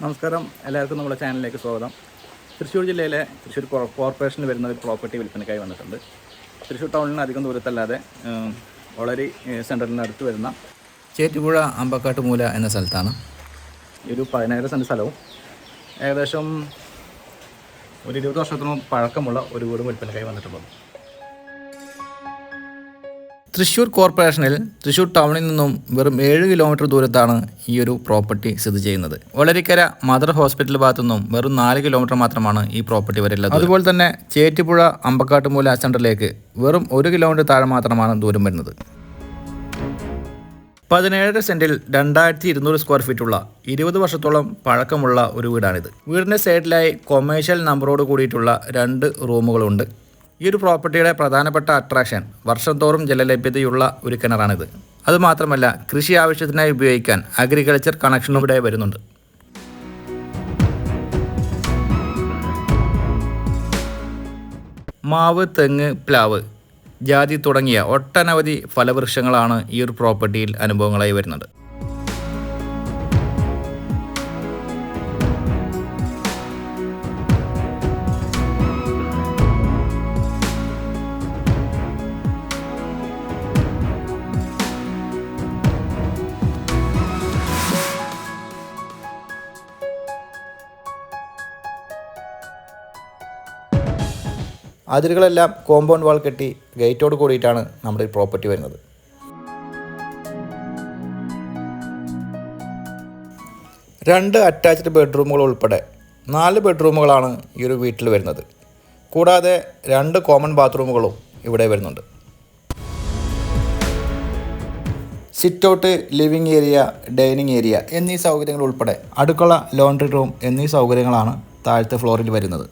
നമസ്കാരം, എല്ലാവർക്കും നമ്മുടെ ചാനലിലേക്ക് സ്വാഗതം. തൃശ്ശൂർ ജില്ലയിലെ തൃശ്ശൂർ കോർപ്പറേഷനിൽ വരുന്ന ഒരു പ്രോപ്പർട്ടി വിൽപ്പനയ്ക്കായി വന്നിട്ടുണ്ട്. തൃശ്ശൂർ ടൗണിന് അധികം ദൂരത്തല്ലാതെ വളരെ സെൻറ്ററിനടുത്ത് വരുന്ന ചേറ്റുപുഴ അമ്പക്കാട്ടുമൂല എന്ന സ്ഥലത്താണ് ഈ ഒരു 17 സെൻറ്റ് സ്ഥലവും ഏകദേശം ഒരു 20 വർഷത്തിനും പഴക്കമുള്ള ഒരു വീടും വിൽപ്പനയ്ക്കായി വന്നിട്ടുള്ളത്. തൃശ്ശൂർ കോർപ്പറേഷനിൽ തൃശ്ശൂർ ടൗണിൽ നിന്നും വെറും 7 കിലോമീറ്റർ ദൂരത്താണ് ഈ ഒരു പ്രോപ്പർട്ടി സ്ഥിതി ചെയ്യുന്നത്. വളരിക്കര മദർ ഹോസ്പിറ്റൽ ഭാഗത്തു നിന്നും വെറും 4 കിലോമീറ്റർ മാത്രമാണ് ഈ പ്രോപ്പർട്ടി വരെയുള്ളത്. അതുപോലെ തന്നെ ചേറ്റുപുഴ അമ്പക്കാട്ടുമൂല സെൻറ്ററിലേക്ക് വെറും 1 കിലോമീറ്റർ താഴെ മാത്രമാണ് ദൂരം വരുന്നത്. 17 സെൻറ്റിൽ 2200 സ്ക്വയർ ഫീറ്റുള്ള 20 വർഷത്തോളം പഴക്കമുള്ള ഒരു വീടാണിത്. വീടിൻ്റെ സൈഡിലായി കൊമേഴ്ഷ്യൽ നമ്പറോട് കൂടിയിട്ടുള്ള 2 റൂമുകളുണ്ട്. ഈ ഒരു പ്രോപ്പർട്ടിയുടെ പ്രധാനപ്പെട്ട അട്രാക്ഷൻ വർഷം തോറും ജലലഭ്യതയുള്ള ഒരു കിണറാണിത്. അതുമാത്രമല്ല, കൃഷി ആവശ്യത്തിനായി ഉപയോഗിക്കാൻ അഗ്രികൾച്ചർ കണക്ഷനും ഇവിടെ വരുന്നുണ്ട്. മാവ്, തെങ്ങ്, പ്ലാവ്, ജാതി തുടങ്ങിയ ഒട്ടനവധി ഫലവൃക്ഷങ്ങളാണ് ഈ ഒരു പ്രോപ്പർട്ടിയിൽ അനുഭവങ്ങളായി വരുന്നത്. അതിരുകളെല്ലാം കോമ്പൗണ്ട് വാൾ കെട്ടി ഗേറ്റോട് കൂടിയിട്ടാണ് നമ്മുടെ ഈ പ്രോപ്പർട്ടി വരുന്നത്. രണ്ട് അറ്റാച്ച്ഡ് ബെഡ്റൂമുകൾ ഉൾപ്പെടെ 4 ബെഡ്റൂമുകളാണ് ഈ ഒരു വീട്ടിൽ വരുന്നത്. കൂടാതെ 2 കോമൺ ബാത്റൂമുകളും ഇവിടെ വരുന്നുണ്ട്. Sit out, living area, dining area എന്നീ സൗകര്യങ്ങൾ ഉൾപ്പെടെ അടുക്കള, ലോണ്ടറി റൂം എന്നീ സൗകര്യങ്ങളാണ് താഴത്തെ ഫ്ലോറിൽ വരുന്നത്.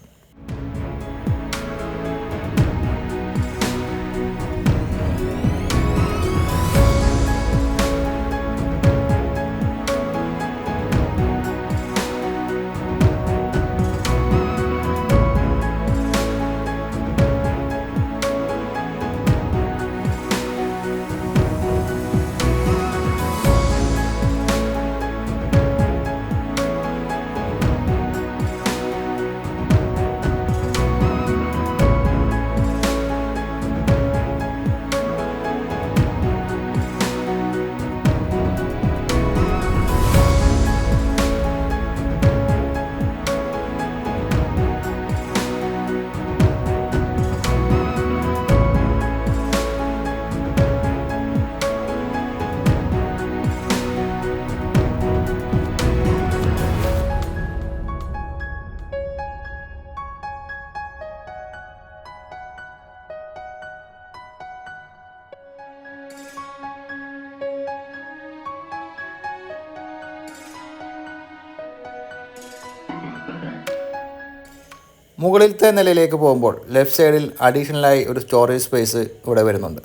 മുകളിലത്തെ നിലയിലേക്ക് പോകുമ്പോൾ ലെഫ്റ്റ് സൈഡിൽ അഡീഷണലായി ഒരു സ്റ്റോറേജ് സ്പേസ് ഇവിടെ വരുന്നുണ്ട്.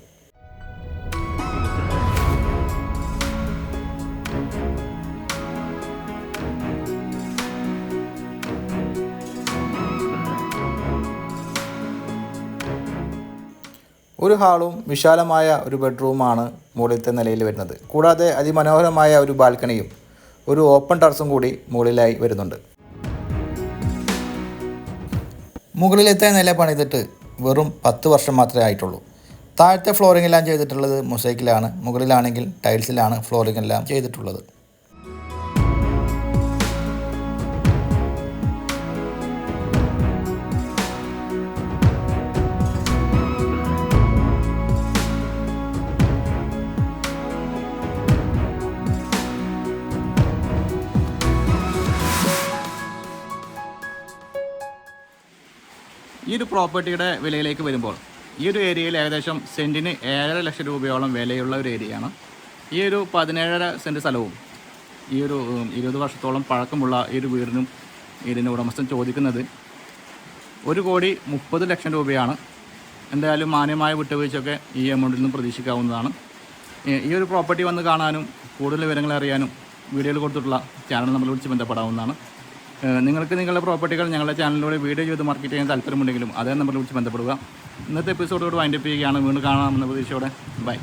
ഒരു ഹാളും വിശാലമായ ഒരു ബെഡ്റൂമാണ് മുകളിലത്തെ നിലയിൽ വരുന്നത്. കൂടാതെ അതിമനോഹരമായ ഒരു ബാൽക്കണിയും ഒരു ഓപ്പൺ ടെറസും കൂടി മുകളിലായി വരുന്നുണ്ട്. മുകളിലത്തെ നില പണിതിട്ട് വെറും 10 വർഷം മാത്രമേ ആയിട്ടുള്ളൂ. താഴത്തെ ഫ്ലോറിംഗ് എല്ലാം ചെയ്തിട്ടുള്ളത് മൊസൈക്കിലാണ്. മുകളിലാണെങ്കിൽ ടൈൽസിലാണ് ഫ്ലോറിംഗ് എല്ലാം ചെയ്തിട്ടുള്ളത്. ഈ ഒരു പ്രോപ്പർട്ടിയുടെ വിലയിലേക്ക് വരുമ്പോൾ ഈ ഒരു ഏരിയയിൽ ഏകദേശം സെൻറ്റിന് 7.5 ലക്ഷം രൂപയോളം വിലയുള്ള ഒരു ഏരിയയാണ്. ഈ ഒരു 17.5 സെൻറ്റ് സ്ഥലവും ഈ ഒരു 20 വർഷത്തോളം പഴക്കമുള്ള ഈ ഒരു വീടിനും ഇതിൻ്റെ ഉടമസ്ഥൻ ചോദിക്കുന്നത് 1,30,00,000 രൂപയാണ്. എന്തായാലും മാന്യമായ വിട്ടുവീഴ്ചയൊക്കെ ഈ എമൗണ്ടിൽ നിന്നും പ്രതീക്ഷിക്കാവുന്നതാണ്. ഈ ഒരു പ്രോപ്പർട്ടി വന്ന് കാണാനും കൂടുതൽ വിവരങ്ങൾ അറിയാനും വീഡിയോയിൽ കൊടുത്തിട്ടുള്ള ചാനൽ നമ്മൾ വിളിച്ച് ബന്ധപ്പെടാവുന്നതാണ്. നിങ്ങൾക്ക് നിങ്ങളുടെ പ്രോപ്പർട്ടികൾ ഞങ്ങളുടെ ചാനലിലൂടെ വീഡിയോ ചെയ്ത് മാർക്കറ്റ് ചെയ്യാൻ താല്പര്യമുണ്ടെങ്കിലും അതേ നമ്പറിൽ വിളിച്ച് ബന്ധപ്പെടുക. ഇന്നത്തെ എപ്പിസോഡോട് വൈൻഡപ്പ് ചെയ്യുകയാണ്. വീണ്ടും കാണാമെന്ന പ്രതീക്ഷയോടെ ബൈ.